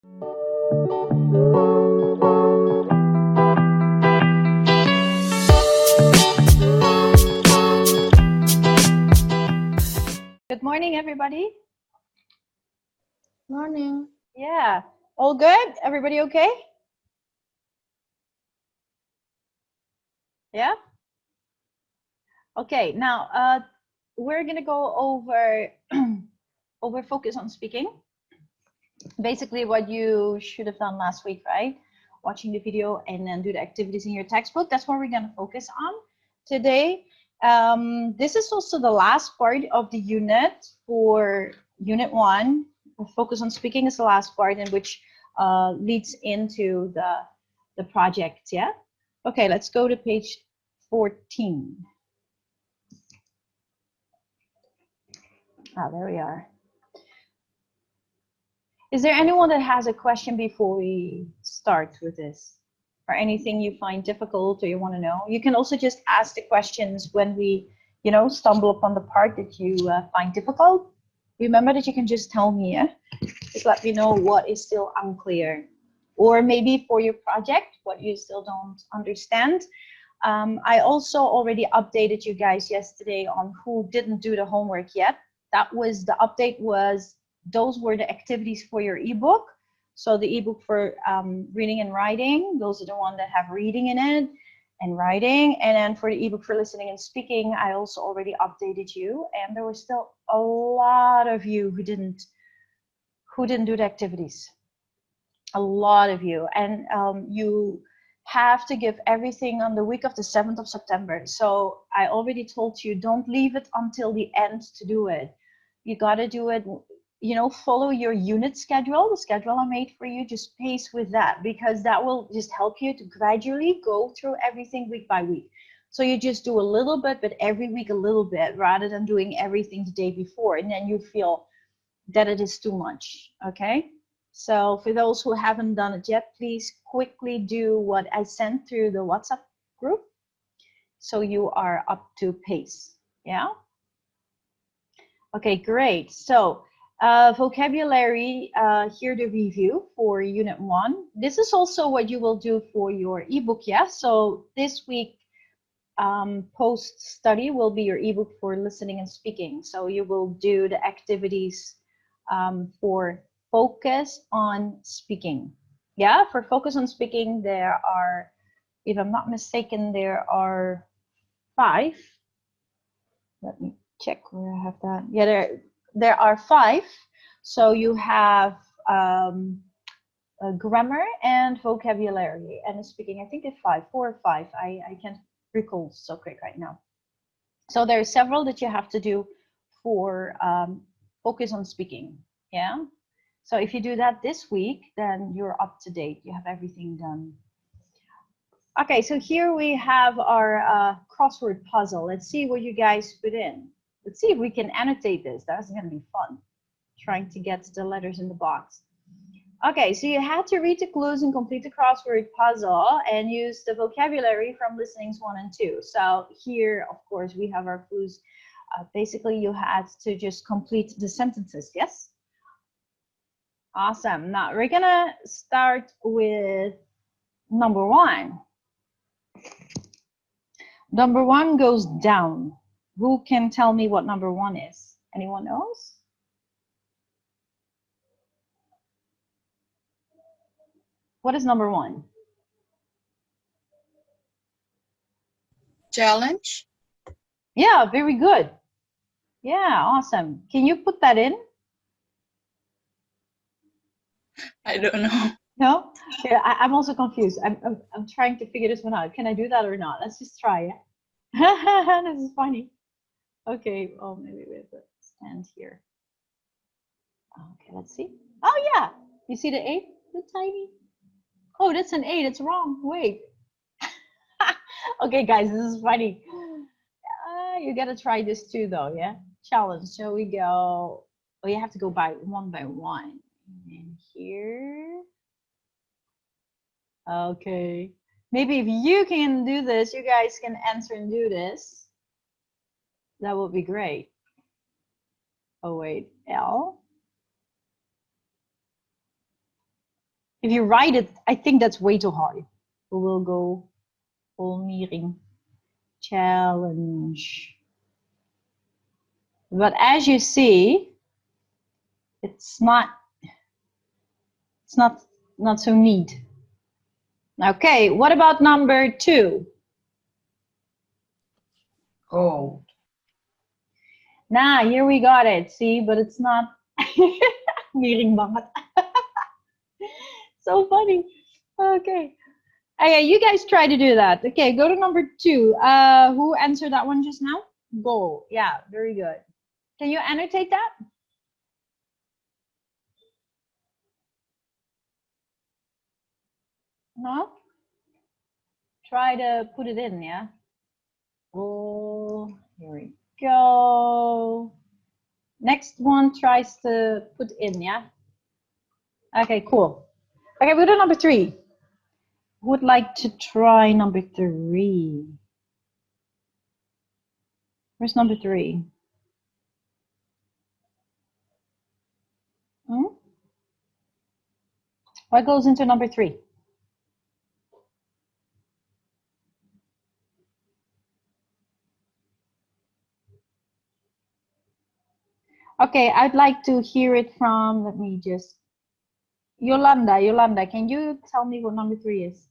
Good morning, everybody. Morning. Yeah, all good? Everybody okay? Yeah? Okay, now we're gonna go over over focus on speaking. Basically what you should have done last week, right? Watching the video and then do the activities in your textbook. That's what we're gonna focus on today. This is also the last part of the unit for Unit 1. Focus on speaking is the last part, in which leads into the project, yeah? Okay, let's go to page 14. Ah, there we are. Is there anyone that has a question before we start with this? Or anything you find difficult or you want to know? You can also just ask the questions when we, stumble upon the part that you find difficult. Remember that you can just tell me, yeah? Just let me know what is still unclear. Or maybe for your project, what you still don't understand. I also already updated you guys yesterday on who didn't do the homework yet. The update was, those were the activities for your ebook. So the ebook for reading and writing, those are the ones that have reading in it and writing. And then for the ebook for listening and speaking, I also already updated you. And there were still a lot of you who didn't do the activities. A lot of you. And you have to give everything on the week of the 7th of September. So I already told you, don't leave it until the end to do it. You got to do it, follow your unit schedule, the schedule I made for you, just pace with that, because that will just help you to gradually go through everything week by week. So you just do a little bit, but every week a little bit, rather than doing everything the day before, and then you feel that it is too much, okay? So for those who haven't done it yet, please quickly do what I sent through the WhatsApp group, so you are up to pace, yeah? Okay, great. So vocabulary, here the review for Unit 1. This is also what you will do for your ebook, yeah? So this week, post-study will be your ebook for listening and speaking. So you will do the activities for focus on speaking. Yeah, for focus on speaking, there are, if I'm not mistaken, there are 5. Let me check where I have that. Yeah, there are 5. So you have grammar and vocabulary, and speaking, I think it's 5, 4 or 5. I can't recall so quick right now. So there are several that you have to do for focus on speaking, yeah? So if you do that this week, then you're up to date. You have everything done. Okay, so here we have our crossword puzzle. Let's see what you guys put in. Let's see if we can annotate this. That's going to be fun, trying to get the letters in the box. Okay, so you had to read the clues and complete the crossword puzzle and use the vocabulary from listenings 1 and 2. So here, of course, we have our clues. Basically, you had to just complete the sentences, yes? Awesome. Now, we're going to start with number 1. Number 1 goes down. Who can tell me what number 1 is? Anyone else? What is number 1? Challenge. Yeah, very good. Yeah, awesome. Can you put that in? I don't know. No? Yeah, I'm also confused. I'm trying to figure this one out. Can I do that or not? Let's just try it. This is funny. Okay, well, maybe we have to stand here. Okay, let's see. Oh, yeah. You see the 8? The tiny. Oh, that's an 8. It's wrong. Wait. Okay, guys, this is funny. You gotta try this too, though, yeah? Challenge. So we go. Oh, you have to go by one. And here. Okay. Maybe if you can do this, you guys can answer and do this. That would be great. Oh, wait. L. If you write it, I think that's way too hard. We will go Polmering challenge. But as you see, it's not so neat. Okay, what about number 2? Gold. Nah, here we got it. See, but it's not miring banget. So funny. Okay. Okay, you guys try to do that. Okay, go to number 2. Who answered that one just now? Goal. Yeah, very good. Can you annotate that? No? Try to put it in, yeah? Oh, here we go. Next one tries to put in, yeah? Okay, cool. Okay, we go to number 3. Who would like to try number 3? Where's number 3? Hmm? What goes into number 3? Okay, I'd like to hear it from, let me just, Yolanda. Yolanda, can you tell me what number 3 is?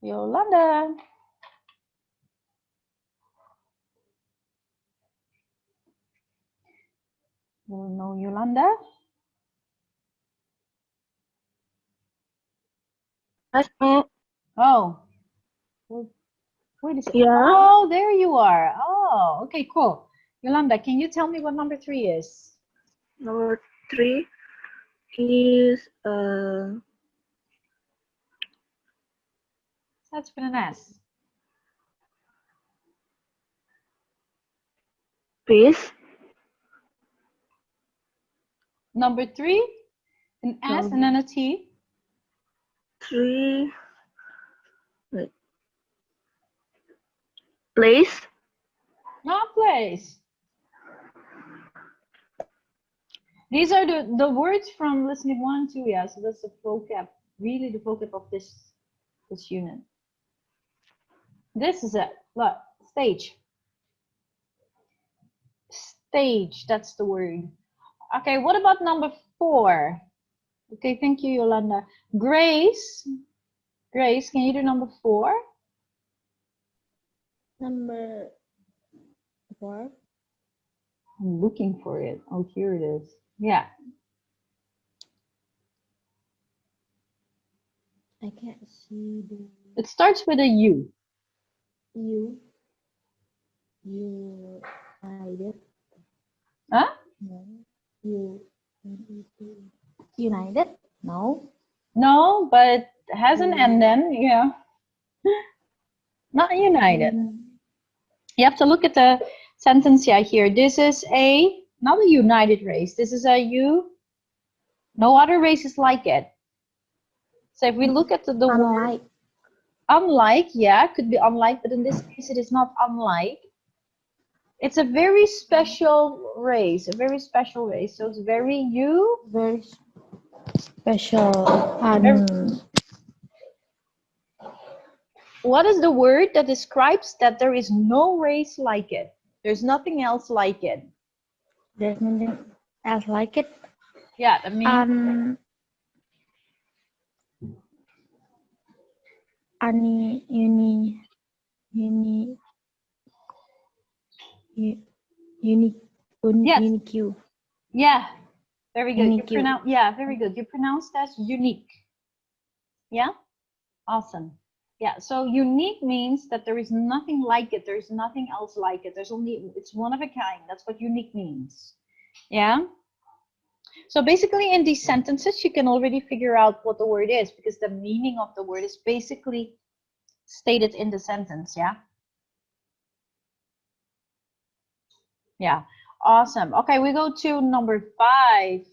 Yolanda. You know Yolanda? Oh, wait a second. Yeah. Oh, there you are. Oh, okay, cool. Yolanda, can you tell me what number 3 is? Number 3 is That's with an S. peace. Number 3, an S and then a T. 3 place. Not place. These are the words from listening 1 and 2, yeah. So that's the vocab, really the vocab of this unit. This is it. Look, stage. Stage, that's the word. Okay, what about number 4? Okay, thank you, Yolanda. Grace. Grace, can you do number 4? Number 4. I'm looking for it. Oh, here it is. Yeah. I can't see the It starts with a U. U. United. Huh? No. United. No. No, but it has an N then, yeah. Not united. You have to look at the sentence here. This is not a united race. This is a U. No other race is like it. So if we look at the word unlike, yeah, could be unlike, but in this case it is not unlike. It's a very special race, So it's very Very special. What is the word that describes that there is no race like it? There's nothing else like it. There's nothing else like it. Yeah, that means unique. Yeah, very good. Unique. Very good. You pronounce that unique. Yeah, awesome. Yeah, so unique means that there is nothing like it. There's nothing else like it. It's one of a kind. That's what unique means. Yeah. So basically in these sentences, you can already figure out what the word is because the meaning of the word is basically stated in the sentence. Yeah. Yeah. Awesome. Okay, we go to number 5.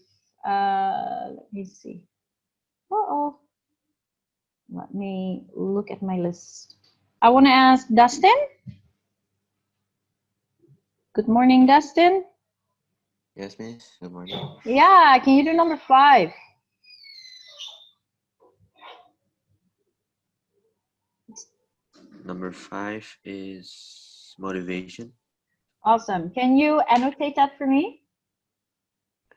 Let me see. Uh-oh. Let me look at my list. I want to ask Dustin. Good morning, Dustin. Yes, miss. Good morning. Yeah, can you do number 5? Number 5 is motivation. Awesome. Can you annotate that for me?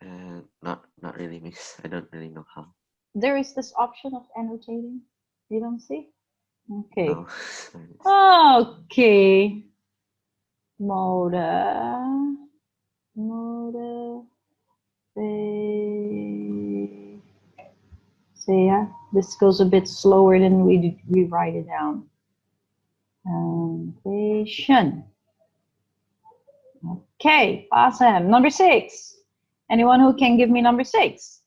And not really, miss. I don't really know how. There is this option of annotating. You don't see? Okay. No. Sorry, miss. Okay. Motive. See, yeah, this goes a bit slower than we write it down. Foundation. Okay, awesome. Number 6. Anyone who can give me number 6?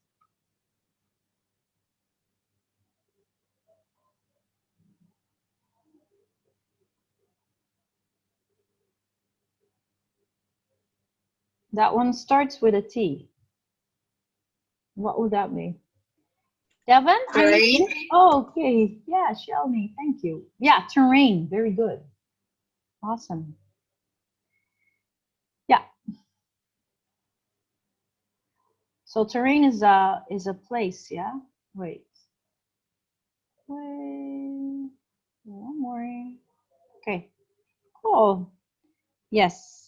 That one starts with a T. What would that be? Devon? Terrain. Oh, okay. Yeah, Shelby, thank you. Yeah, terrain. Very good. Awesome. Yeah. So terrain is a place, yeah? Wait. One more. Okay. Cool. Yes.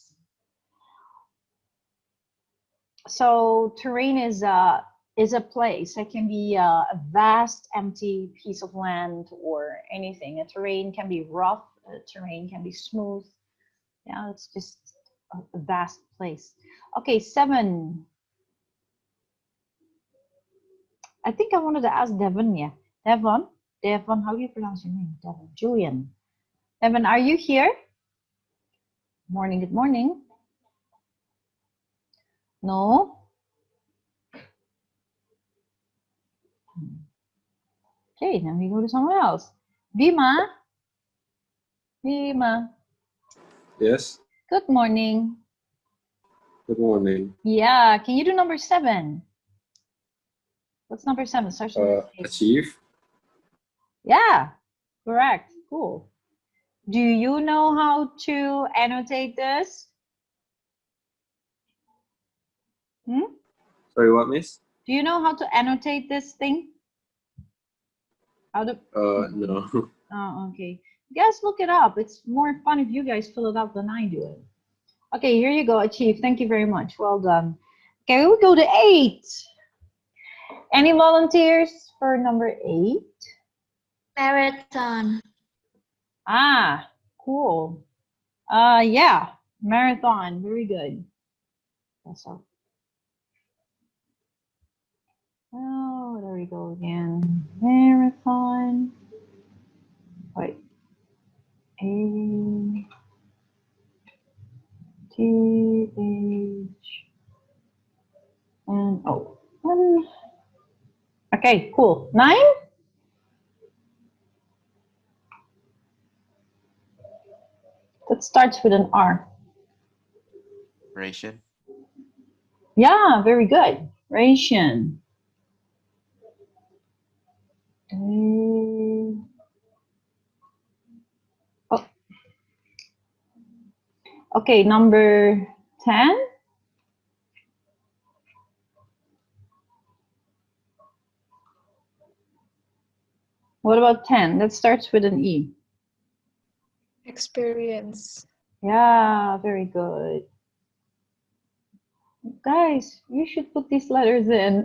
So terrain is a place. It can be a vast empty piece of land or anything. A terrain can be rough, a terrain can be smooth. Yeah, it's just a vast place. Okay, 7. I think I wanted to ask Devon, yeah. Devon, how do you pronounce your name? Devon, Julian. Devon, are you here? Morning, good morning. No? Okay, then we go to someone else. Bima. Bima. Yes. Good morning. Good morning. Yeah, can you do number 7? What's number 7? Starts with an A. Achieve. Yeah, correct. Cool. Do you know how to annotate this? Hmm? Sorry, what, miss? Do you know how to annotate this thing? How to? No. Oh, okay. You guys look it up. It's more fun if you guys fill it out than I do it. Okay, here you go, Achieve. Thank you very much. Well done. Okay, we go to 8. Any volunteers for number 8? Marathon. Ah, cool. Yeah, marathon. Very good. That's all. Oh, there we go again. Marathon. Wait. A T H N O. Okay, cool. 9. That starts with an R. Ration. Yeah, very good. Ration. Oh. Okay, number 10. What about 10? That starts with an E. Experience. Yeah, very good. Guys, you should put these letters in.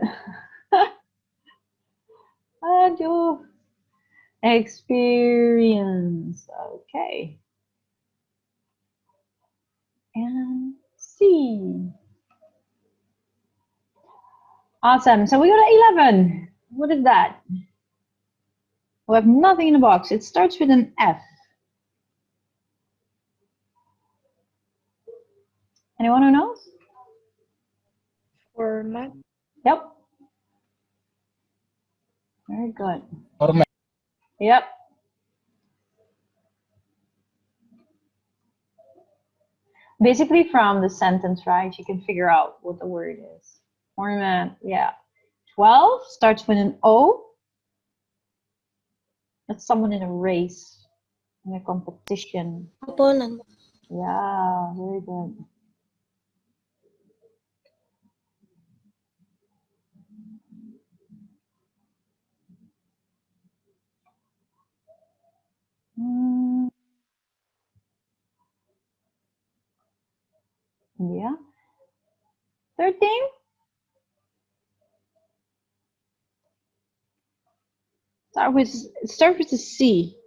Aduh. Experience. Okay. And C. Awesome. So we go to 11. What is that? We have nothing in the box. It starts with an F. Anyone who knows? Format. Yep. Very good. Format. Yep. Basically from the sentence, right, you can figure out what the word is. Format, yeah. 12 starts with an O. That's someone in a race, in a competition. Opponent. Yeah, very good. Yeah. 13? Start with the C.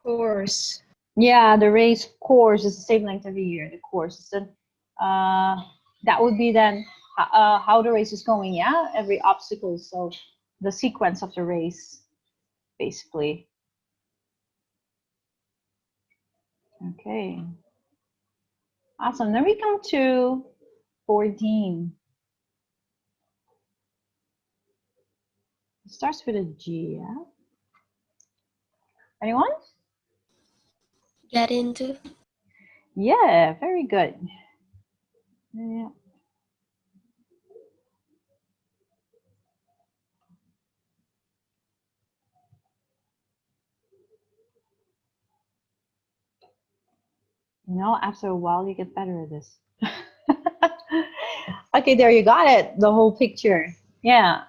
Course. Yeah, the race course is the same length every year. The course is then that would be then how the race is going. Yeah, every obstacle. So the sequence of the race, basically. Okay. Awesome. Then we come to 14. It starts with a G. Yeah. Anyone? Get into. Yeah. Very good. Yeah. You know, after a while, you get better at this. Okay, there you got it. The whole picture. Yeah.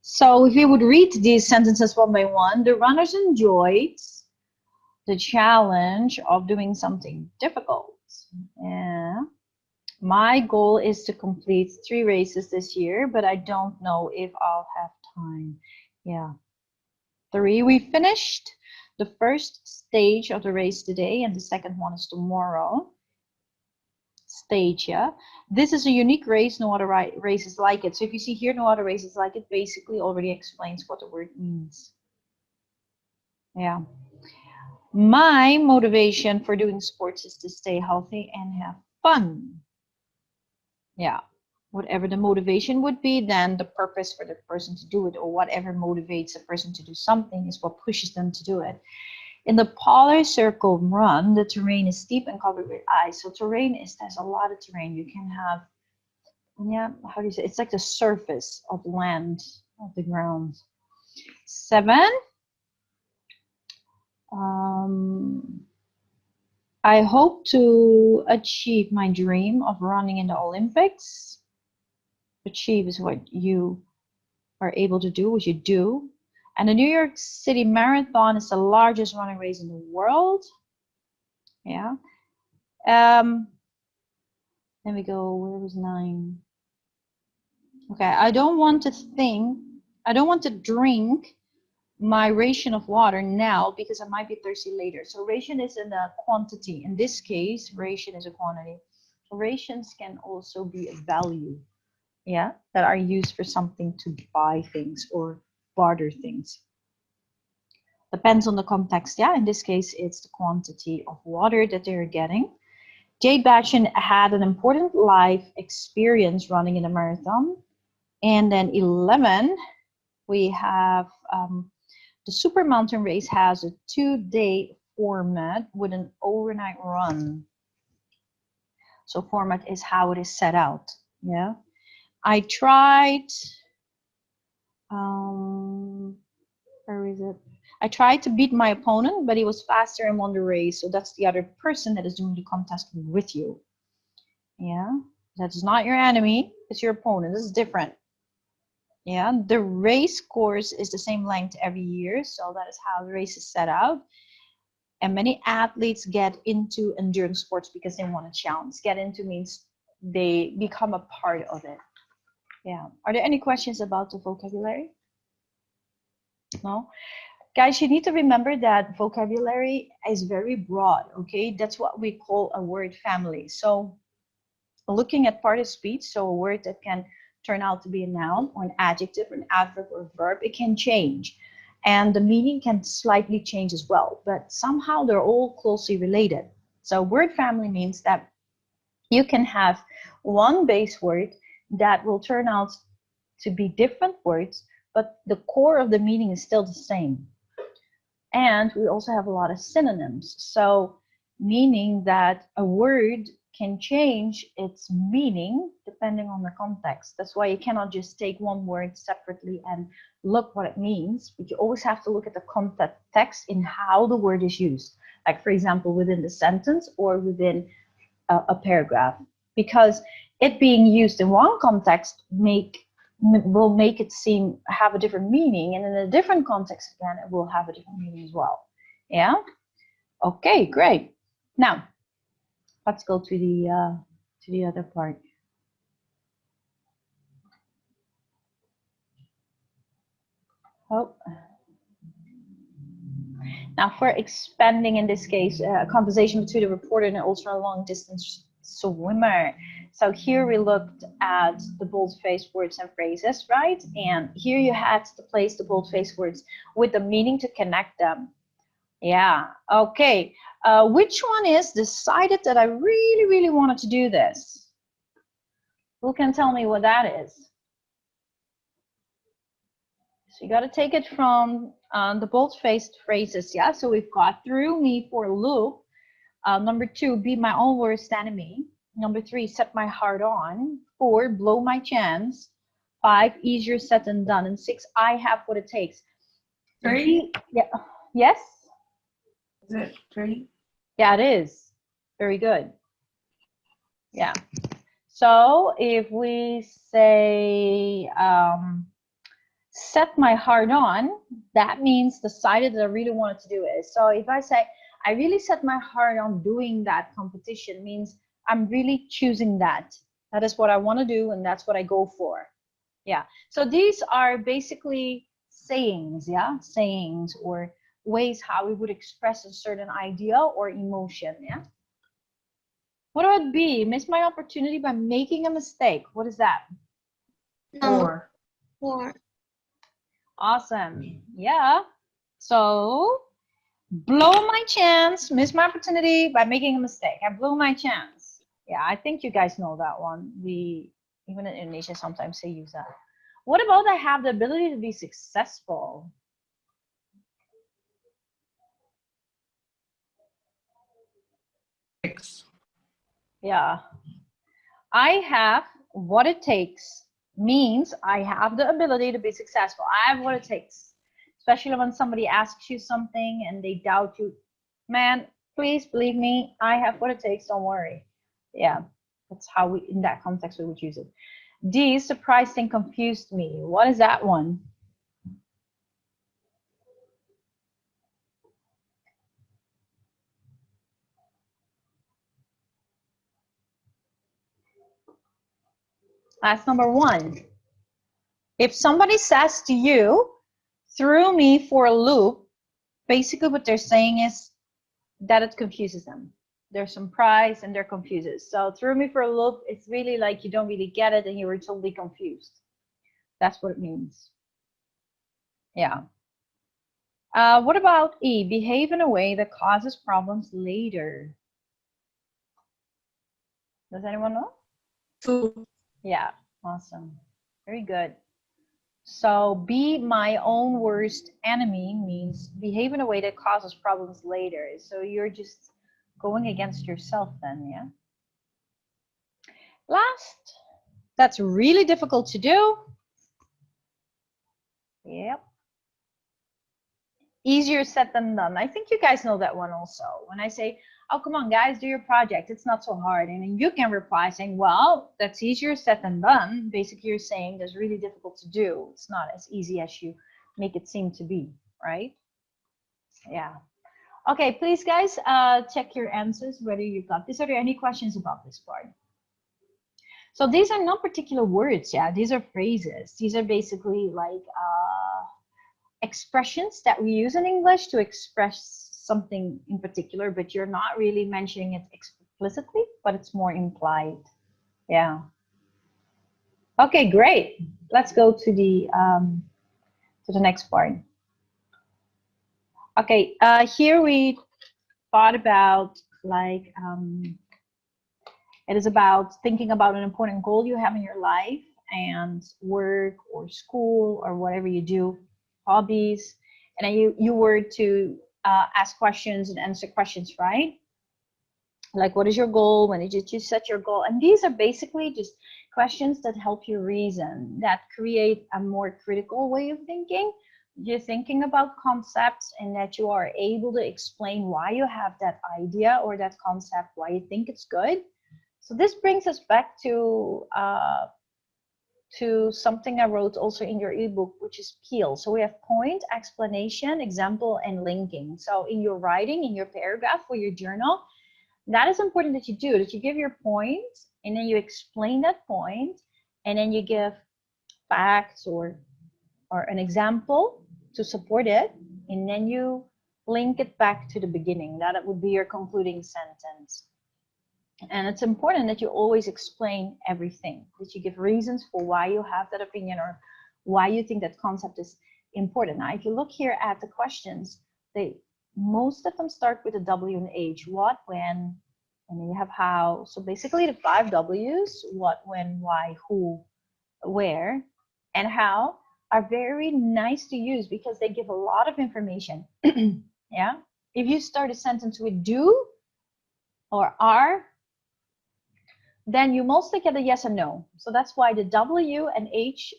So if you would read these sentences one by one, the runners enjoyed the challenge of doing something difficult. Yeah. My goal is to complete 3 races this year, but I don't know if I'll have time. Yeah. 3, we finished the first stage of the race today, and the second one is tomorrow. Stage, yeah. This is a unique race, no other race is like it. So if you see here, no other race is like it, basically already explains what the word means. Yeah. My motivation for doing sports is to stay healthy and have fun. Yeah. Whatever the motivation would be, then the purpose for the person to do it, or whatever motivates a person to do something, is what pushes them to do it. In the polar circle run, the terrain is steep and covered with ice. So terrain there's a lot of terrain. You can have, yeah, how do you say? It's like the surface of land, of the ground. 7. I hope to achieve my dream of running in the Olympics. Achieve is what you are able to do, what you do. And the New York City Marathon is the largest running race in the world. Yeah. Then we go, where was 9? Okay, I don't want to drink my ration of water now because I might be thirsty later. So ration is in a quantity. In this case, ration is a quantity. Rations can also be a value, yeah, that are used for something to buy things or barter things. Depends on the context, yeah. In this case, it's the quantity of water that they're getting. Jade Batchen had an important life experience running in a marathon. And then 11, we have the Super Mountain Race has a 2-day format with an overnight run. So format is how it is set out. Yeah. I tried, where is it? I tried to beat my opponent, but he was faster and won the race. So that's the other person that is doing the contest with you. Yeah. That's not your enemy. It's your opponent. This is different. Yeah. The race course is the same length every year. So that is how the race is set out. And many athletes get into endurance sports because they want a challenge. Get into means they become a part of it. Yeah. Are there any questions about the vocabulary? No? Guys, you need to remember that vocabulary is very broad, okay? That's what we call a word family. So looking at part of speech, so a word that can turn out to be a noun or an adjective, or an adverb or a verb, it can change. And the meaning can slightly change as well, but somehow they're all closely related. So word family means that you can have one base word that will turn out to be different words, but the core of the meaning is still the same. And we also have a lot of synonyms. So meaning that a word can change its meaning depending on the context. That's why you cannot just take one word separately and look what it means, but you always have to look at the context in how the word is used. Like, for example, within the sentence or within a paragraph, because it being used in one context will make it have a different meaning, and in a different context again it will have a different meaning as well. Yeah. Okay, great. Now let's go to the to the other part. Oh. Now for expanding, in this case, a conversation between a reporter and an ultra long distance swimmer. So here we looked at the bold-faced words and phrases, right? And here you had to place the bold-faced words with the meaning to connect them. Yeah, okay. Which one is decided that I really, really wanted to do this? Who can tell me what that is? So you got to take it from the bold-faced phrases, yeah? So we've got threw me for a loop. Number 2, be my own worst enemy. Number 3, set my heart on. 4, blow my chance. 5, easier said than done. And 6, I have what it takes. 3? Yeah. Yes? Is it 3? Yeah, it is. Very good. Yeah. So if we say set my heart on, that means decided that I really wanted to do it. So if I say I really set my heart on doing that competition, means I'm really choosing that. That is what I want to do, and that's what I go for. Yeah. So these are basically sayings, yeah? Sayings or ways how we would express a certain idea or emotion, yeah? What about B? Miss my opportunity by making a mistake. What is that? Number 4. 4. Awesome. Yeah. So blow my chance, miss my opportunity by making a mistake. I blew my chance. Yeah, I think you guys know that one. We, even in Indonesia, sometimes they use that. What about I have the ability to be successful? Yeah. I have what it takes means I have the ability to be successful. I have what it takes. Especially when somebody asks you something and they doubt you. Man, please believe me, I have what it takes, don't worry. Yeah, that's how we, in that context, we would use it. D, surprised and confused me. What is that one? That's number 1. If somebody says to you, threw me for a loop, basically what they're saying is that it confuses them. They're surprised and they're confused. So threw me for a loop, it's really like you don't really get it and you were totally confused. That's what it means. Yeah. What about E? Behave in a way that causes problems later. Does anyone know? 2. Yeah, awesome. Very good. So be my own worst enemy means behave in a way that causes problems later. So you're just going against yourself then, yeah? Last, that's really difficult to do. Yep. Easier said than done. I think you guys know that one also. When I say, oh, come on, guys, do your project. It's not so hard. And then you can reply saying, well, that's easier said than done. Basically, you're saying that's really difficult to do. It's not as easy as you make it seem to be, right? Yeah. Okay, please, guys, check your answers, whether you got this. Are there any questions about this part? So these are not particular words, yeah. These are phrases. These are basically like expressions that we use in English to express something in particular, but you're not really mentioning it explicitly, but it's more implied. Yeah. Okay, great. Let's go to the next part. Okay, here we thought about like it is about thinking about an important goal you have in your life and work or school or whatever you do, hobbies, and then you were to ask questions and answer questions, right? Like, what is your goal? When did you set your goal? And these are basically just questions that help you reason, that create a more critical way of thinking. You're thinking about concepts and that you are able to explain why you have that idea or that concept, why you think it's good. So this brings us back to something I wrote also in your ebook, which is PEEL. So we have point, explanation, example, and linking. So in your writing, in your paragraph for your journal, That is important that you do, that you give your point, and then you explain that point, and then you give facts or an example to support it, and then you link it back to the beginning. That would be your concluding sentence. And it's important that you always explain everything, that you give reasons for why you have that opinion or why you think that concept is important. Now, if you look here at the questions, most of them start with a W and H, what, when, and then you have how. So basically the 5 W's, what, when, why, who, where, and how, are very nice to use because they give a lot of information. Yeah. If you start a sentence with do or are, then you mostly get a yes and no. So that's why the W and H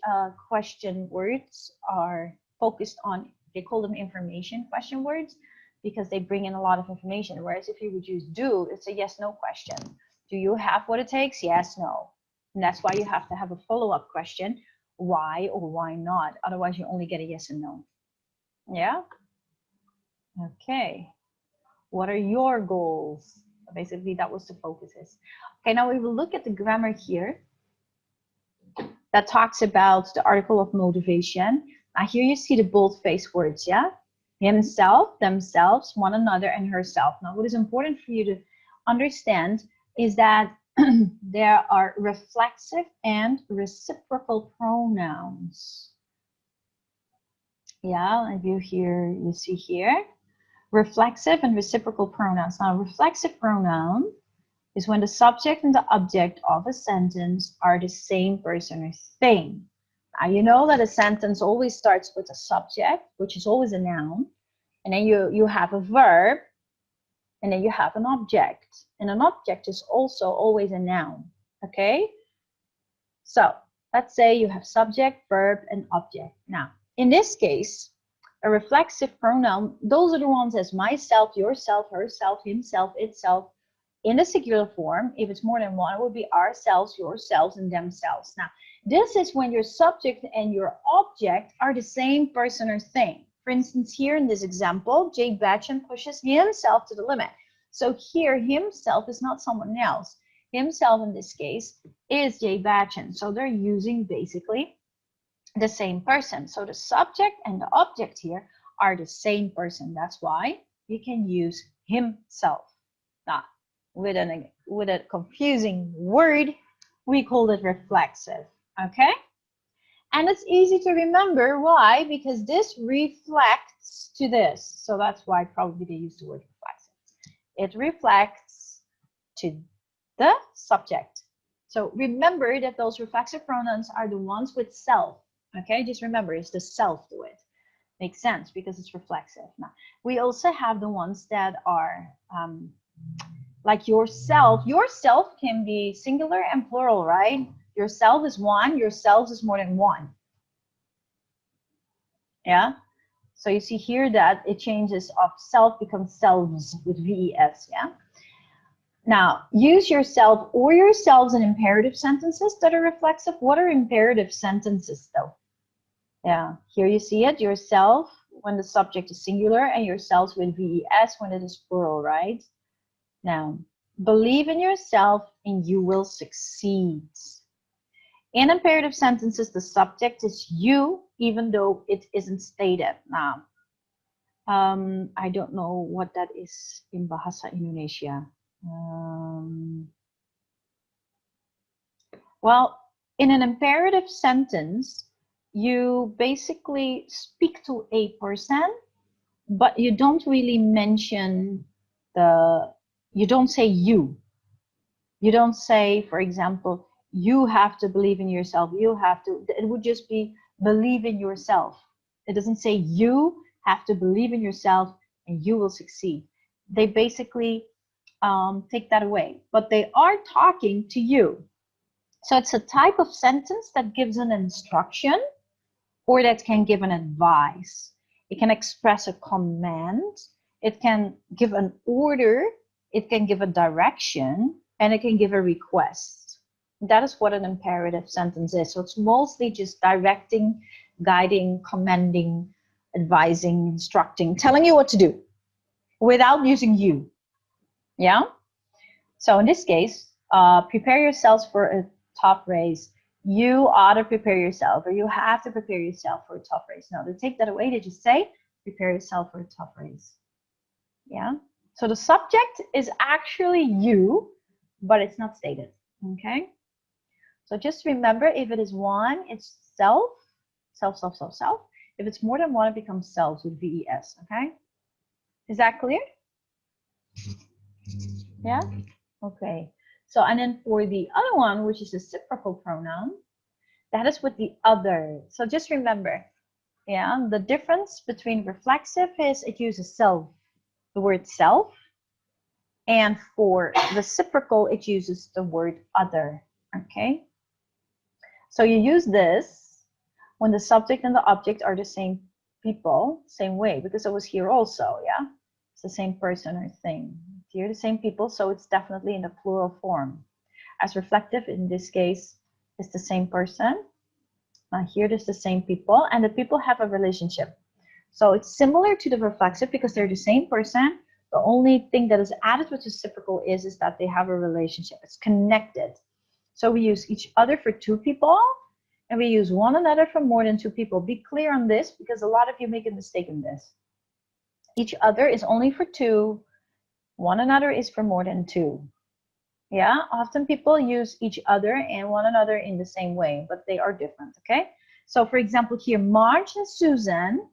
question words are focused on, they call them information question words because they bring in a lot of information. Whereas if you would use do, it's a yes-no question. Do you have what it takes? Yes, no. And that's why you have to have a follow-up question. Why or why not? Otherwise you only get a yes and no. Yeah? Okay. What are your goals? Basically, that was the focus is. Okay, now we will look at the grammar here that talks about the article of motivation. Now here you see the bold-faced words, yeah? Himself, themselves, one another, and herself. Now what is important for you to understand is that there are reflexive and reciprocal pronouns. Yeah, and you see here, reflexive and reciprocal pronouns. Now, reflexive pronoun is when the subject and the object of a sentence are the same person or thing. Now, you know that a sentence always starts with a subject, which is always a noun, and then you have a verb, and then you have an object. And an object is also always a noun, okay? So, let's say you have subject, verb, and object. Now, in this case, a reflexive pronoun, those are the ones as myself, yourself, herself, himself, itself. In the singular form, if it's more than one, it would be ourselves, yourselves, and themselves. Now, this is when your subject and your object are the same person or thing. For instance, here in this example, Jay Batchen pushes himself to the limit. So here, himself is not someone else. Himself, in this case, is Jay Batchen. So they're using basically the same person. So the subject and the object here are the same person. That's why you can use himself. Now, with a confusing word, we call it reflexive. Okay? And it's easy to remember. Why? Because this reflects to this. So that's why probably they use the word reflexive. It reflects to the subject. So remember that those reflexive pronouns are the ones with self. Okay, just remember, it's the self to it. Makes sense because it's reflexive. Now, we also have the ones that are like yourself. Yourself can be singular and plural, right? Yourself is one, yourselves is more than one. Yeah? So you see here that it changes of self becomes selves with VES, yeah? Now, use yourself or yourselves in imperative sentences that are reflexive. What are imperative sentences though? Yeah, here you see it, yourself when the subject is singular and yourselves with VES when it is plural, right? Now, believe in yourself and you will succeed. In imperative sentences, the subject is you, even though it isn't stated. Now, I don't know what that is in Bahasa Indonesia. Well, in an imperative sentence, you basically speak to a person, but you don't really mention you don't say you. You don't say, for example, you have to believe in yourself. You have to, it would just be believe in yourself. It doesn't say you have to believe in yourself and you will succeed. They basically take that away, but they are talking to you. So it's a type of sentence that gives an instruction or that can give an advice. It can express a command. It can give an order. It can give a direction. And it can give a request. That is what an imperative sentence is. So it's mostly just directing, guiding, commanding, advising, instructing, telling you what to do without using you. Yeah? So in this case, prepare yourselves for a tough race. You ought to prepare yourself, or you have to prepare yourself for a tough race. Now, to take that away, they just say, prepare yourself for a tough race. Yeah. So the subject is actually you, but it's not stated. Okay. So just remember, if it is one, it's self, self, self, self, self. If it's more than one, it becomes selves with VES. Okay. Is that clear? Yeah. Okay. So, and then for the other one, which is a reciprocal pronoun, that is with the other. So just remember, yeah, the difference between reflexive is it uses self, the word self, and for reciprocal, it uses the word other. Okay. So you use this when the subject and the object are the same people, same way, because it was here also, yeah? It's the same person or thing. Here, the same people, so it's definitely in the plural form. As reflective, in this case, is the same person. Here, there's the same people, and the people have a relationship. So it's similar to the reflexive because they're the same person. The only thing that is added with reciprocal is that they have a relationship. It's connected. So we use each other for two people, and we use one another for more than two people. Be clear on this, because a lot of you make a mistake in this. Each other is only for two. One another is for more than two. Yeah, often people use each other and one another in the same way, but they are different, okay? So for example, here, Marge and Susan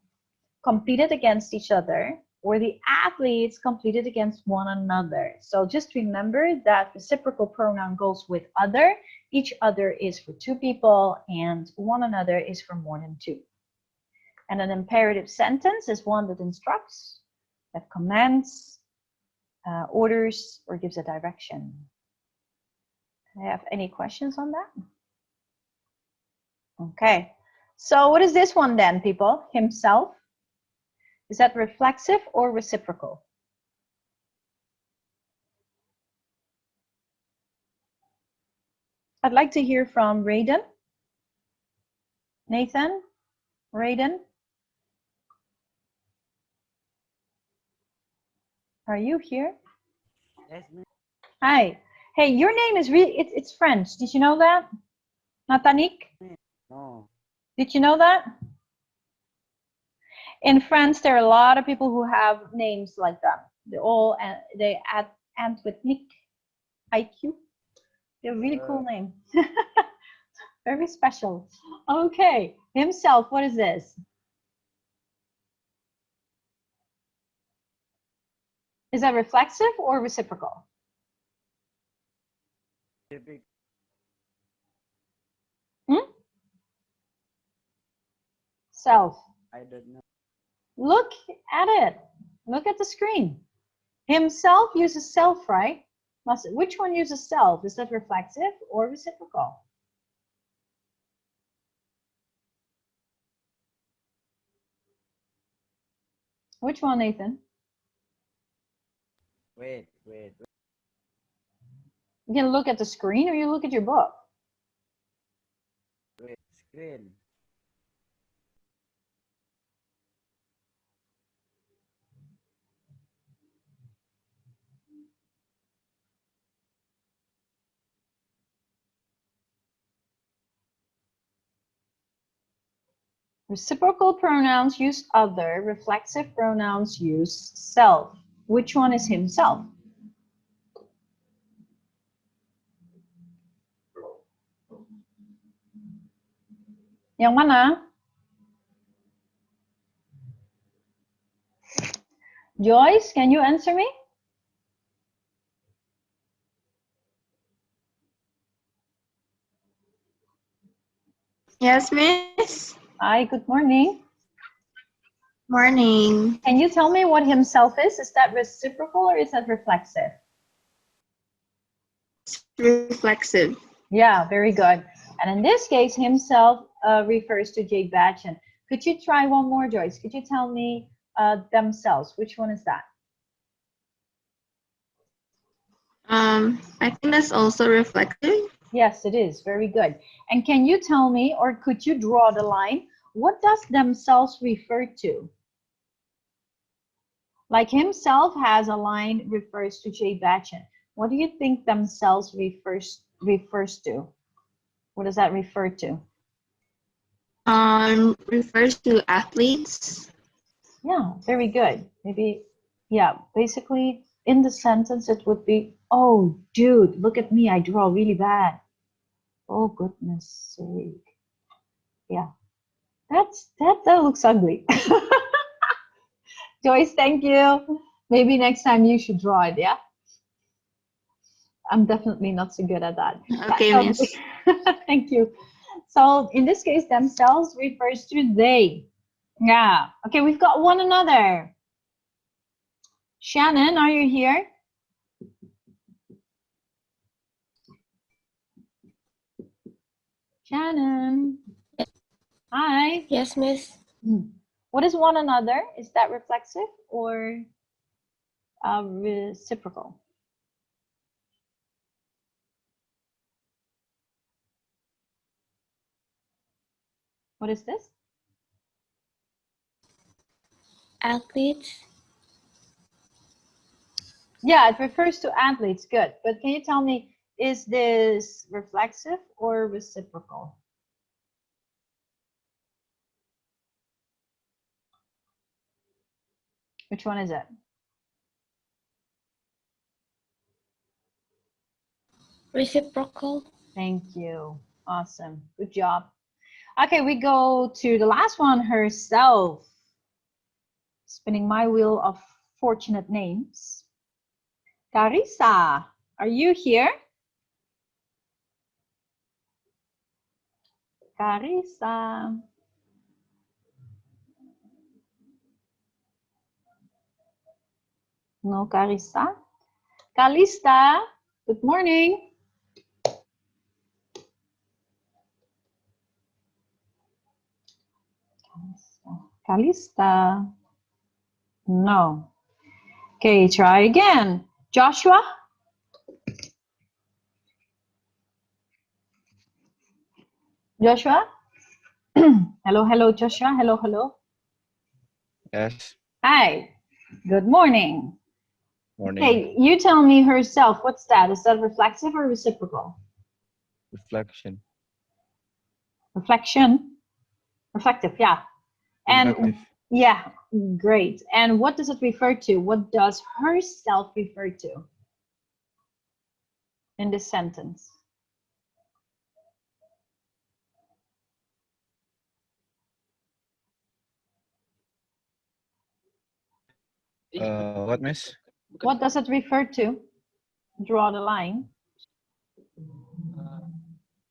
competed against each other, or the athletes competed against one another. So just remember that reciprocal pronoun goes with other. Each other is for two people, and one another is for more than two. And an imperative sentence is one that instructs, that commands, orders, or gives a direction. Do you have any questions on that? Okay. So what is this one then, people? Himself. Is that reflexive or reciprocal? I'd like to hear from Raiden. Nathan? Raiden? Are you here? Yes, ma'am. Hi. Hey, your name is really, it's French. Did you know that? Nathanik? No. Did you know that? In France, there are a lot of people who have names like that. They end with Nick, IQ. They're a really cool name. Very special. Okay, himself, what is this? Is that reflexive or reciprocal? Self. I don't know. Look at it. Look at the screen. Himself uses self, right? Which one uses self? Is that reflexive or reciprocal? Which one, Nathan? Wait. You can look at the screen or you look at your book. Wait. Screen. Reciprocal pronouns use other. Reflexive pronouns use self. Which one is himself? Yang mana? Joyce, can you answer me? Yes, miss. Hi, good morning. Morning. Can you tell me what himself is? Is that reciprocal or is that reflexive? Reflexive. Yeah, very good. And in this case, himself refers to Jay Batchen. Could you try one more, Joyce? Could you tell me themselves? Which one is that? I think that's also reflective. Yes, it is. Very good. And can you tell me, or could you draw the line? What does themselves refer to? Like himself has a line refers to Jay Batchen. What do you think themselves refers to? What does that refer to? Refers to athletes. Yeah, very good. Maybe, yeah, basically in the sentence it would be, oh, dude, look at me, I draw really bad. Oh, goodness sake. Yeah, that looks ugly. Joyce, thank you. Maybe next time you should draw it, yeah? I'm definitely not so good at that. Okay, So, Miss. thank you. So in this case, themselves refers to they. Yeah. Okay, we've got one another. Shannon, are you here? Shannon. Hi. Yes, Miss. What is one another? Is that reflexive or reciprocal? What is this? Athletes. Yeah, it refers to athletes. Good. But can you tell me, is this reflexive or reciprocal? Which one is it? Reciprocal. Thank you. Awesome. Good job. Okay, we go to the last one, herself. Spinning my wheel of fortunate names. Carissa, are you here? Carissa. No, Carissa. Calista, good morning. Calista. No. Okay, try again. Joshua? Joshua? Hello, hello, Joshua. Hello, hello. Yes, Hi. Good morning. morning. Okay, you tell me herself. What's that? Is that reflexive or reciprocal? Reflection. Reflection. Reflective, yeah. And Reflective. yeah, great. And what does it refer to? What does herself refer to in this sentence? What, miss? What does it refer to? Draw the line.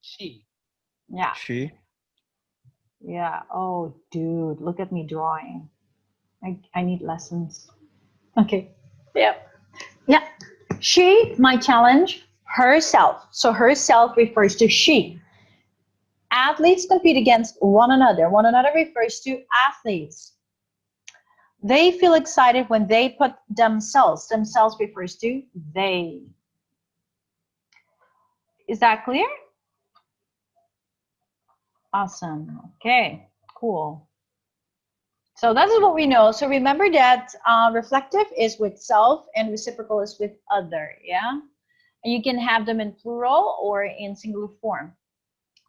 She. Yeah, She. yeah. Oh, dude, look at me drawing. I need lessons. Okay. Yep. Yeah. She, my challenge, herself. So herself refers to she. Athletes compete against one another. One another refers to athletes. They feel excited when they put themselves. Themselves refers to they. Is that clear? Awesome. Okay, cool. So that is what we know. So remember that reflective is with self and reciprocal is with other. Yeah. And you can have them in plural or in singular form.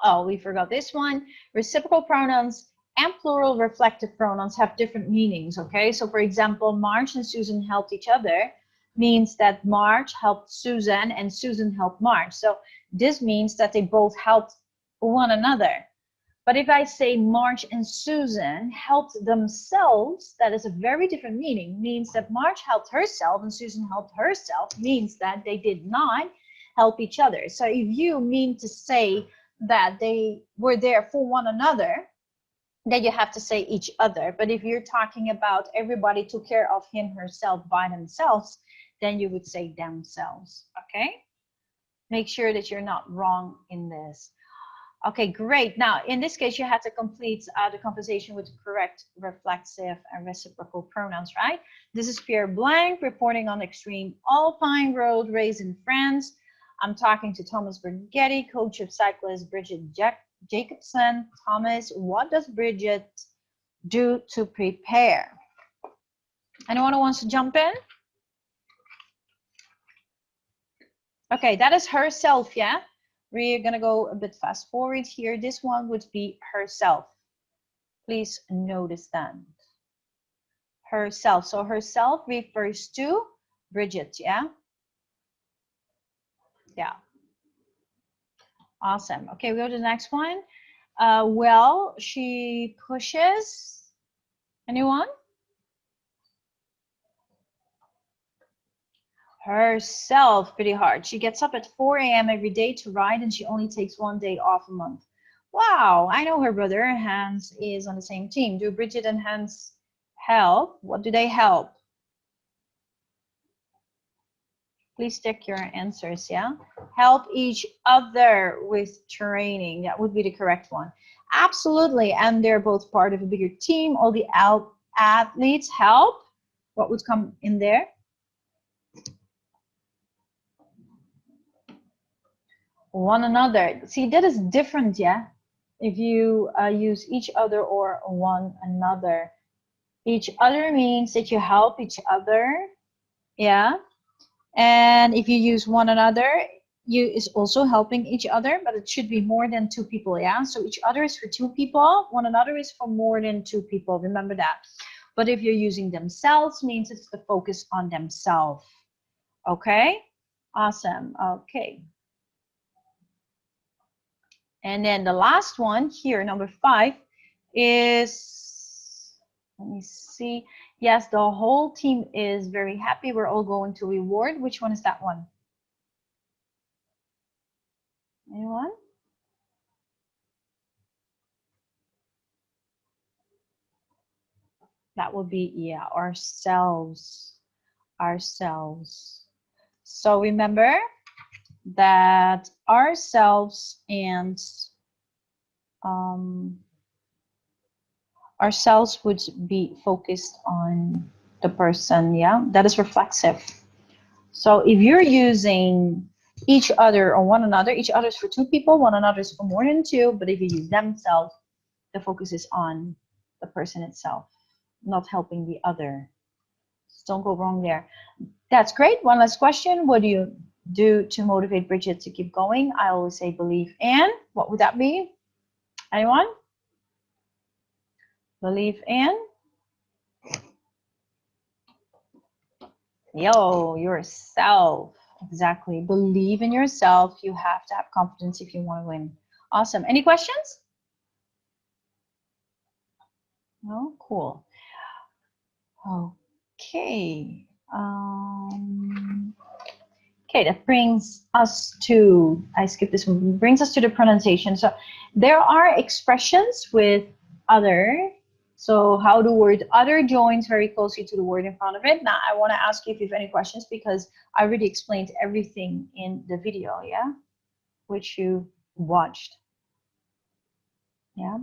Oh, we forgot this one. Reciprocal pronouns and plural reflective pronouns have different meanings, okay? So for example, Marge and Susan helped each other means that Marge helped Susan and Susan helped Marge. So this means that they both helped one another. But if I say Marge and Susan helped themselves, that is a very different meaning. Means that Marge helped herself and Susan helped herself, means that they did not help each other. So if you mean to say that they were there for one another, then you have to say each other. But if you're talking about everybody took care of him, herself by themselves, then you would say themselves, okay? Make sure that you're not wrong in this. Okay, great. Now, in this case, you had to complete the conversation with the correct reflexive and reciprocal pronouns, right? This is Pierre Blanc reporting on extreme alpine road race in France. I'm talking to Thomas Brigetti, coach of cyclist Bridget Jacobson. Thomas, what does Bridget do to prepare? Anyone who wants to jump in? Okay, that is herself, yeah? We're gonna go a bit fast forward here. This one would be herself. Please notice that. Herself. So herself refers to Bridget, yeah? Yeah. Awesome. Okay, we go to the next one. Well, she pushes. Anyone? Herself pretty hard. She gets up at 4 a.m. every day to ride, and she only takes 1 day off a month. Wow, I know her brother Hans is on the same team. Do Bridget and Hans help? What do they help? Please check your answers, yeah? Help each other with training. That would be the correct one. Absolutely, and they're both part of a bigger team. All the athletes help. What would come in there? One another. See, that is different, yeah? If you use each other or one another. Each other means that you help each other, yeah? And if you use one another, you is also helping each other, but it should be more than 2 people, yeah? So each other is for 2 people, one another is for more than 2 people, remember that. But if you're using themselves, means it's the focus on themselves, okay? Awesome, okay. And then the last one here, number 5, is, let me see. Yes, the whole team is very happy. We're all going to reward. Which one is that one? Anyone? That would be, yeah, ourselves. Ourselves. So remember that ourselves and ourselves would be focused on the person, yeah? That is reflexive. So if you're using each other or one another, each other is for 2 people, one another is for more than 2, but if you use themselves, the focus is on the person itself, not helping the other. So don't go wrong there. That's great. One last question. What do you do to motivate Bridget to keep going? I always say believe in. What would that be? Anyone? Believe in. Yourself. Exactly. Believe in yourself. You have to have confidence if you want to win. Awesome. Any questions? No? Cool. Okay. Okay, that brings us to, I skipped this one, brings us to the pronunciation. So there are expressions with other. So how the word other joins very closely to the word in front of it. Now I want to ask you if you have any questions because I already explained everything in the video, yeah? Which you watched. Yeah.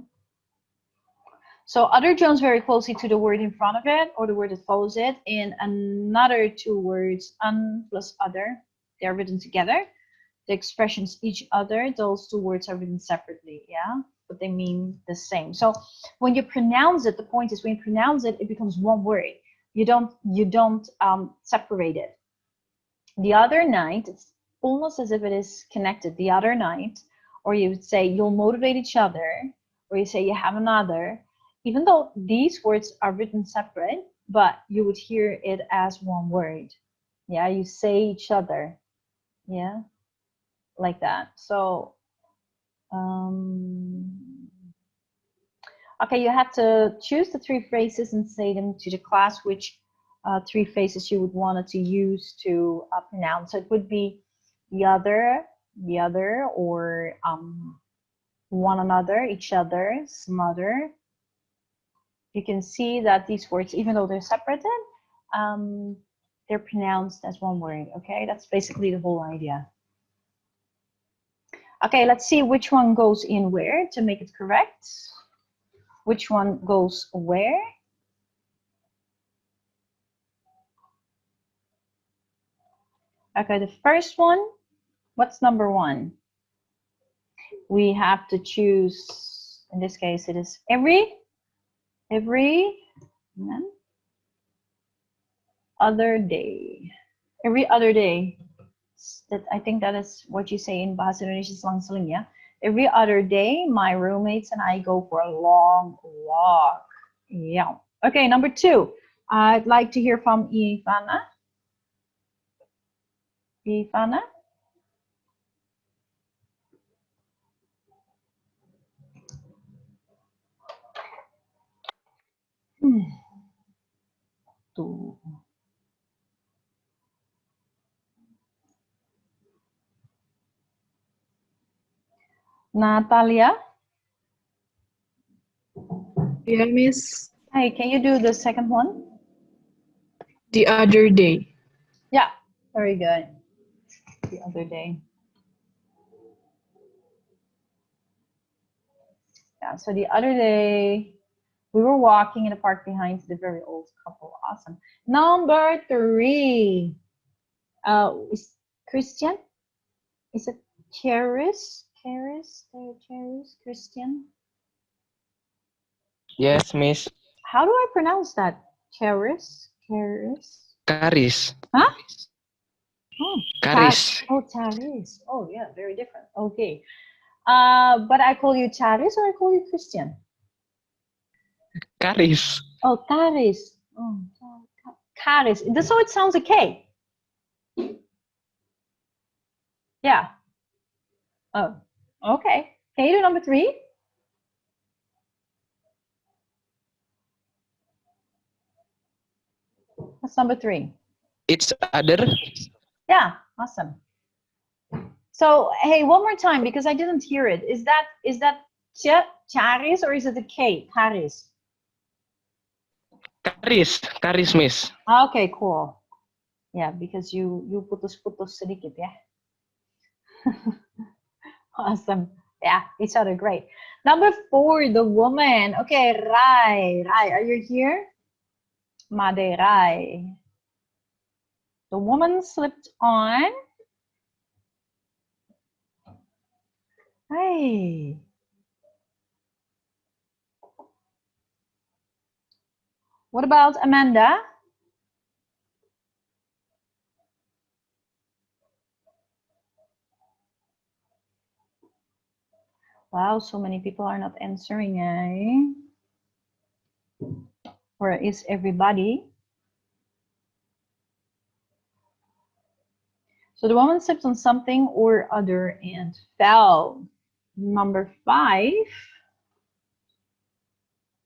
So other joins very closely to the word in front of it or the word that follows it. In another 2 words, un plus other, they're written together. The expressions each other, those 2 words are written separately, yeah? But they mean the same. So when you pronounce it, the point is when you pronounce it, it becomes 1 word. You don't separate it. The other night, it's almost as if it is connected. The other night, or you would say you'll motivate each other, or you say you have another. Even though these words are written separate, but you would hear it as 1 word. Yeah, you say each other. Yeah, like that. So, okay, you have to choose the 3 phrases and say them to the class, which 3 phrases you would want to use to pronounce. So it would be the other, or one another, each other, some other. You can see that these words, even though they're separated, they're pronounced as 1 word, okay? That's basically the whole idea. Okay, let's see which one goes in where to make it correct. Which one goes where? Okay, the first one, what's number 1? We have to choose, in this case, it is every other day. Every other day. That I think that is what you say in Bahasa Indonesia selang-seling, yeah. Every other day, my roommates and I go for a long walk. Yeah. Okay, number 2. I'd like to hear from Ivana. Ivana? Tuh. Natalia? Yeah, Miss. Hey, can you do the second one? The other day. Yeah, very good. The other day. Yeah, so the other day, we were walking in the park behind the very old couple. Awesome. Number 3. Is Christian? Is it Charis? Charis? Christian? Yes, Miss. How do I pronounce that? Charis? Karis. Huh? Oh, Karis. Charis. Oh, yeah, very different. Okay. But I call you Charis or I call you Christian? Karis. Oh, Charis. Oh, Charis. So it sounds a K. Yeah. Oh, okay. Can you do number 3? That's number 3. It's other. Yeah, awesome. So, hey, one more time because I didn't hear it. Is that Charis or is it a K? Charis. Karis, Miss. Okay, cool. Yeah, because you putus-putus sedikit, yeah. Awesome. Yeah, each other great. Number 4, the woman. Okay, Rai, are you here? Made Rai. The woman slipped on. Hey. What about Amanda? Wow, so many people are not answering, eh? Where is everybody? So the woman slipped on something or other and fell. Number 5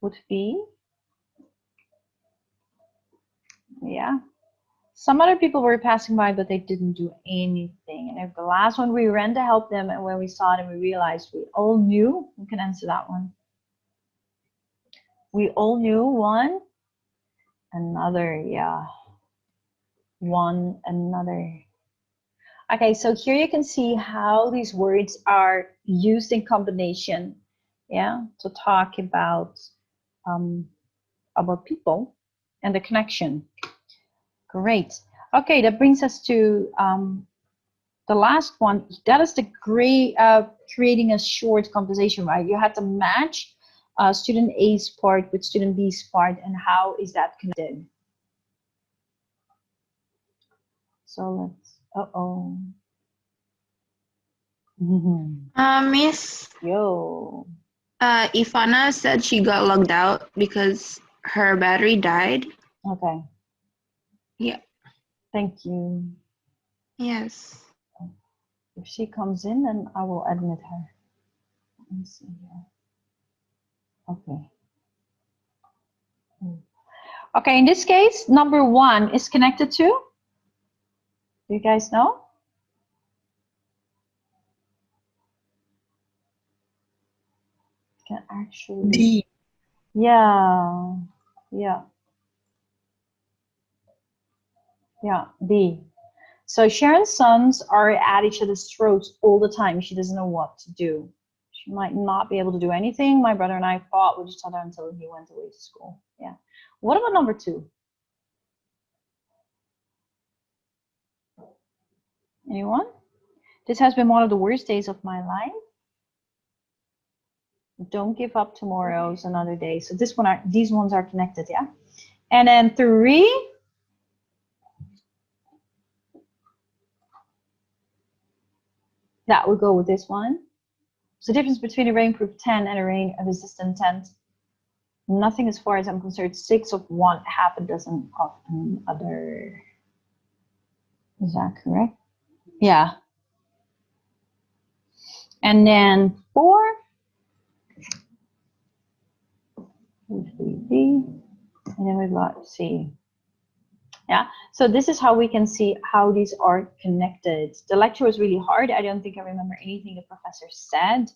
would be, yeah. Some other people were passing by, but they didn't do anything. And if the last one, we ran to help them, and when we saw them, we realized we all knew. Who can answer that one? We all knew one another, yeah. One another. Okay, so here you can see how these words are used in combination, yeah, to talk about people and the connection. Great. Okay, that brings us to the last one. That is the creating a short conversation, right? You had to match student A's part with student B's part, and how is that connected? So let's, Miss, Yo. Ivana said she got logged out because her battery died. Okay. Yeah. Thank you. Yes. If she comes in, then I will admit her. Let me see here. Okay. Okay, in this case, number 1 is connected to? Do you guys know? Can actually. D. Yeah. D. So Sharon's sons are at each other's throats all the time. She doesn't know what to do. She might not be able to do anything. My brother and I fought with each other until he went away to school. Yeah. What about number 2? Anyone? This has been one of the worst days of my life. Don't give up. Tomorrow's another day. So these ones are connected, yeah. And then 3. That would go with this one. So the difference between a rainproof tent and a rain-resistant tent, nothing as far as I'm concerned. 6 of one, half a dozen of another. Is that correct? Yeah. And then 4 would be B. And then we've got C. Yeah, so this is how we can see how these are connected. The lecture was really hard. I don't think I remember anything the professor said.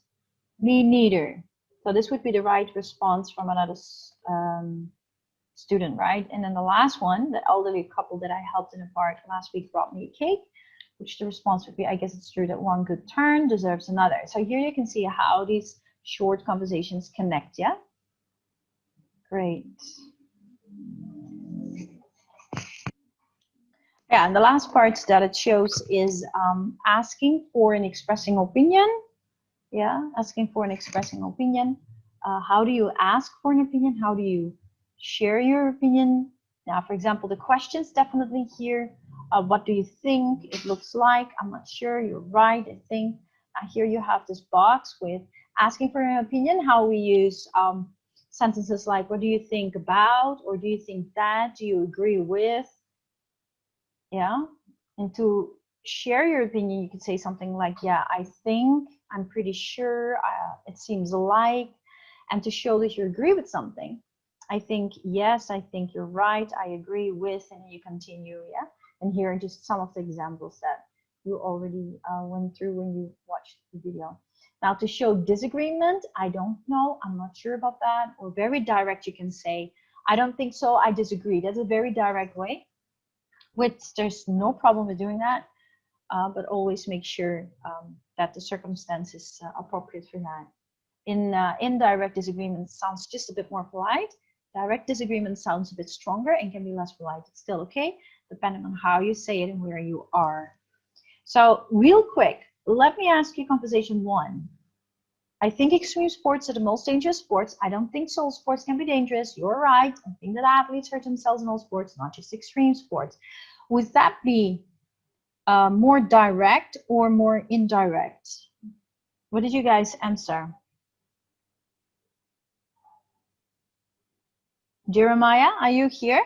Me neither. So this would be the right response from another student, right? And then the last one, the elderly couple that I helped in a park last week brought me a cake, which the response would be, I guess it's true that one good turn deserves another. So here you can see how these short conversations connect, yeah? Great. Yeah, and the last part that it shows is asking for and expressing opinion. Yeah, asking for and expressing opinion. How do you ask for an opinion? How do you share your opinion? Now, for example, the questions definitely here. What do you think it looks like? I'm not sure. You're right, I think. Here you have this box with asking for an opinion, how we use sentences like, what do you think about? Or do you think that? Do you agree with? Yeah, and to share your opinion, you could say something like, yeah, I think, I'm pretty sure, it seems like, and to show that you agree with something. I think, yes, I think you're right, I agree with, and you continue, yeah? And here are just some of the examples that you already went through when you watched the video. Now, to show disagreement, I don't know, I'm not sure about that, or very direct, you can say, I don't think so, I disagree. That's a very direct way. Which there's no problem with doing that, but always make sure that the circumstance is appropriate for that. Indirect disagreement sounds just a bit more polite. Direct disagreement sounds a bit stronger and can be less polite. It's still okay, depending on how you say it and where you are. So real quick, let me ask you conversation 1. I think extreme sports are the most dangerous sports. I don't think so. All sports can be dangerous. You're right. I think that athletes hurt themselves in all sports, not just extreme sports. Would that be more direct or more indirect? What did you guys answer? Jeremiah, are you here?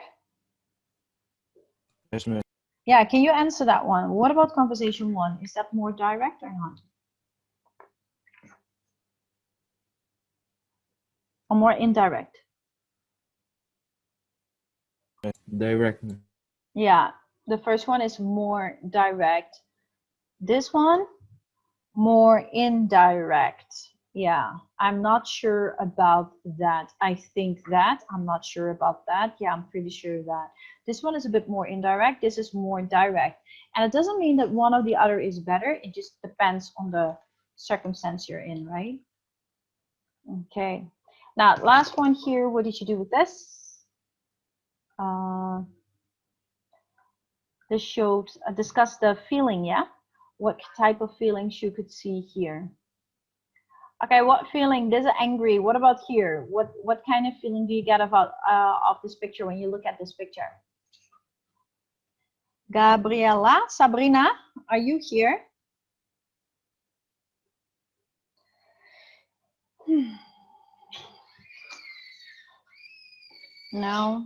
Yes, miss. Yeah, can you answer that one? What about conversation 1? Is that more direct or not? Or more indirect? Direct. Yeah, the first one is more direct. This one, more indirect. Yeah, I'm not sure about that. I think that. I'm not sure about that. Yeah, I'm pretty sure that. This one is a bit more indirect. This is more direct. And it doesn't mean that one or the other is better. It just depends on the circumstance you're in, right? Okay. Now, last one here. What did you do with this? This shows, discuss the feeling, yeah? What type of feelings you could see here? Okay, what feeling? This is angry. What about here? What kind of feeling do you get about of this picture when you look at this picture? Gabriela, Sabrina, are you here? No.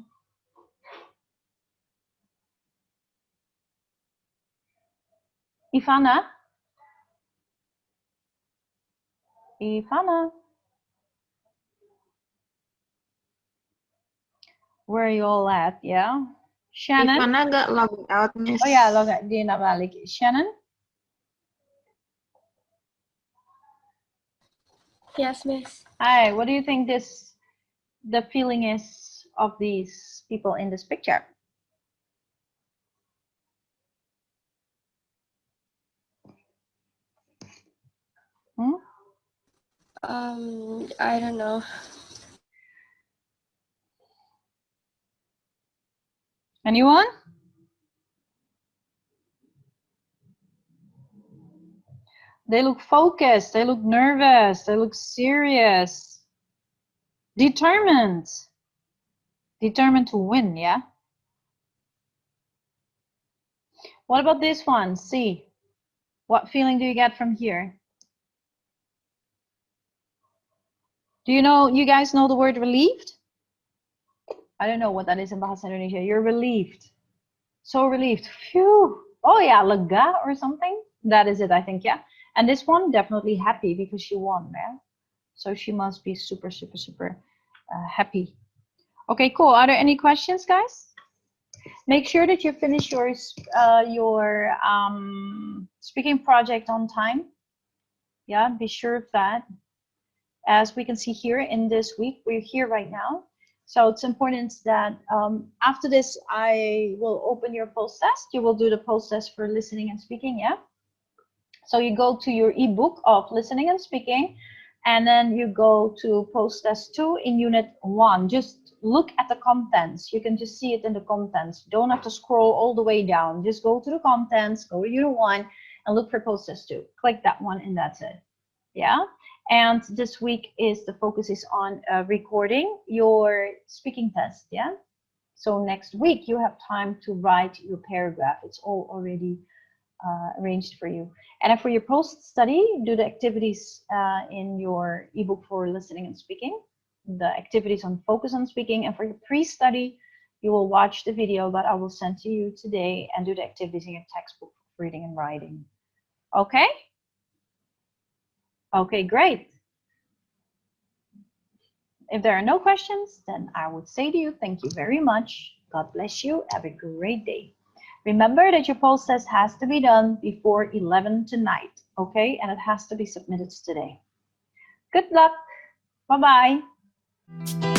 Ivana? Ivana? Where are you all at? Yeah. Shannon? Ivana got logged out, miss. Oh yeah, log out. Dia nak balik. Shannon? Yes, miss. Hi, what do you think the feeling is of these people in this picture? Hmm? I don't know. Anyone? They look focused, they look nervous, they look serious. Determined. Determined to win, yeah? What about this one? C. What feeling do you get from here? Do you guys know the word relieved? I don't know what that is in Bahasa Indonesia. You're relieved. So relieved. Phew. Oh yeah, lega or something. That is it, I think, yeah. And this one, definitely happy because she won, yeah? So she must be super, super, super happy. Okay, cool. Are there any questions, guys? Make sure that you finish your speaking project on time. Yeah, be sure of that. As we can see here in this week, we're here right now. So it's important that after this, I will open your post-test. You will do the post-test for listening and speaking, yeah? So you go to your ebook of listening and speaking, and then you go to post-test 2 in unit 1. Just look at the contents. You can just see it in the contents. You don't have to scroll all the way down. Just go to the contents, go to unit 1, and look for post-test 2. Click that one, and that's it. Yeah? And this week the focus is on recording your speaking test, yeah? So next week you have time to write your paragraph. It's all already arranged for you. And then for your post-study, do the activities in your ebook for listening and speaking, the activities on focus on speaking. And for your pre-study, you will watch the video that I will send to you today and do the activities in your textbook for reading and writing. Okay? Okay, great. If there are no questions, then I would say to you, thank you very much. God bless you. Have a great day. Remember that your post test has to be done before 11 tonight, okay? And it has to be submitted today. Good luck. Bye-bye.